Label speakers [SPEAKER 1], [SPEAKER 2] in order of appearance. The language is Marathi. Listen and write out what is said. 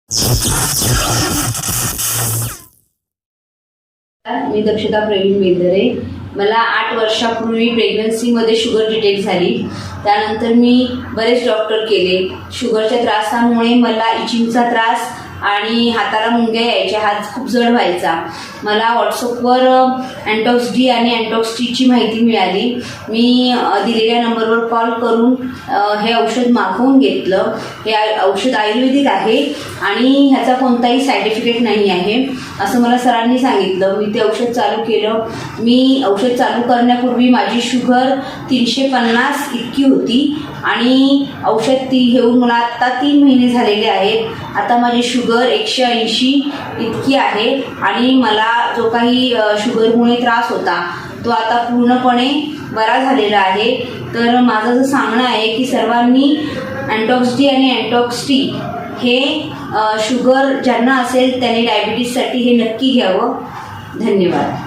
[SPEAKER 1] मी दक्षता प्रवीण बेंदरे. मला 8 वर्षापूर्वी प्रेग्नन्सीमध्ये शुगर डिटेक्ट झाली. त्यानंतर मी बरेच डॉक्टर केले. शुगरच्या त्रासामुळे मला इचिंगचा त्रास आणि हाताला मुंग्या यायच्या, हात खूप जड व्हायचा. मला व्हॉट्सअपवर अँटॉक्स डी आणि अँटॉक्स टीची माहिती मिळाली. मी दिलेल्या नंबरवर कॉल करून हे औषध मागवून घेतलं. हे औषध आयुर्वेदिक आहे आणि ह्याचा कोणताही साईड इफेक्ट नाही आहे असं मला सरांनी सांगितलं. मी ते औषध चालू केलं. मी औषध चालू करण्यापूर्वी माझी शुगर 350 इतकी होती आणि औषध ती घेऊन मला आत्ता 3 महिने झालेले आहेत. आता माझी शुगर 180 इतकी आहे आणि मला जो काही शुगरमुळे त्रास होता तो आता पूर्णपणे बरा झालेला आहे. तर माझं असं सांगणं आहे की सर्वांनी अँटॉक्स डी आणि अँटॉक्स टी हे शुगर ज्यांना असेल त्यांनी डायबिटीजसाठी हे नक्की घ्यावं. धन्यवाद.